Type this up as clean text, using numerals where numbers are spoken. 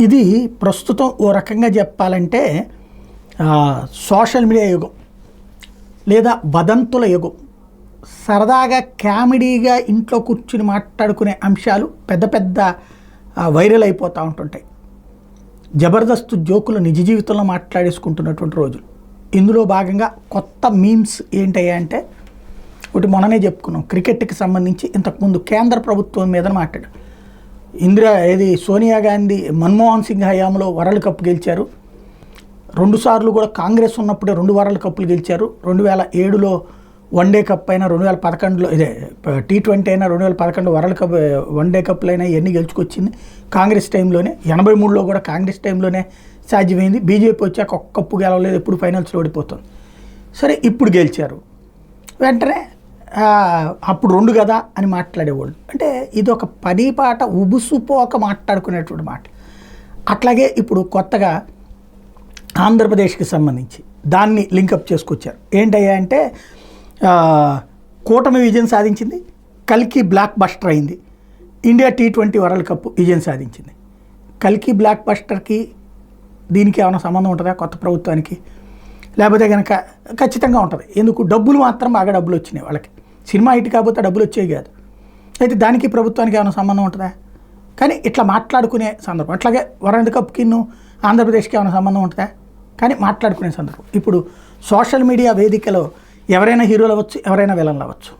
ఇది ప్రస్తుతం ఓ రకంగా చెప్పాలంటే సోషల్ మీడియా యుగం లేదా వదంతుల యుగం. సరదాగా కామెడీగా ఇంట్లో కూర్చుని మాట్లాడుకునే అంశాలు పెద్ద పెద్ద వైరల్ అయిపోతూ ఉంటుంటాయి. జబర్దస్త్ జోకులు నిజ జీవితంలో మాట్లాడేసుకుంటున్నటువంటి రోజులు. ఇందులో భాగంగా కొత్త మీమ్స్ ఏంటయ్యా అంటే, ఒకటి మొన్ననే చెప్పుకున్నాం, క్రికెట్కి సంబంధించి ఇంతకుముందు కేంద్ర ప్రభుత్వం మీద మాట్లాడు. సోనియా గాంధీ మన్మోహన్ సింగ్ హయాంలో వరల్డ్ కప్ గెలిచారు. 2 సార్లు కూడా కాంగ్రెస్ ఉన్నప్పుడే 2 వరల్డ్ కప్పులు గెలిచారు. 2007లో వన్డే కప్ అయినా, 2011లో T20 అయినా, 2011 వరల్డ్ కప్ వన్డే కప్పులు అయినా ఇవన్నీ గెలుచుకొచ్చింది కాంగ్రెస్ టైంలోనే. 83లో కూడా కాంగ్రెస్ టైంలోనే సాధ్యమైంది. బీజేపీ వచ్చాక ఒక్క కప్పు గెలవలేదు, ఎప్పుడు ఫైనల్స్లో ఓడిపోతుంది. సరే, ఇప్పుడు గెలిచారు. వెంటనే అప్పుడు 2 కదా అని మాట్లాడేవాళ్ళు. అంటే ఇది ఒక పనిపాట ఉబుసుపోక మాట్లాడుకునేటువంటి మాట. అట్లాగే ఇప్పుడు కొత్తగా ఆంధ్రప్రదేశ్కి సంబంధించి దాన్ని లింకప్ చేసుకొచ్చారు. ఏంటయ్యా అంటే, కూటమి విజయం సాధించింది, కల్కి బ్లాక్ బస్టర్ అయింది, ఇండియా T20 వరల్డ్ కప్ విజయం సాధించింది. కల్కి బ్లాక్ బస్టర్కి దీనికి ఏమైనా సంబంధం ఉంటుందా కొత్త ప్రభుత్వానికి? లేకపోతే కనుక ఖచ్చితంగా ఉంటుంది. ఎందుకు? డబ్బులు మాత్రం బాగా డబ్బులు వచ్చినాయి వాళ్ళకి. సినిమా హిట్ కాకపోతే డబ్బులు వచ్చేవి కాదు. అయితే దానికి ప్రభుత్వానికి ఏమైనా సంబంధం ఉంటుందా? కానీ ఇట్లా మాట్లాడుకునే సందర్భం. అట్లాగే వరల్డ్ కప్కి ఆంధ్రప్రదేశ్కి ఏమైనా సంబంధం ఉంటుందా? కానీ మాట్లాడుకునే సందర్భం. ఇప్పుడు సోషల్ మీడియా వేదికలో ఎవరైనా హీరోలు అవ్వచ్చు, ఎవరైనా విలన్లు అవ్వచ్చు.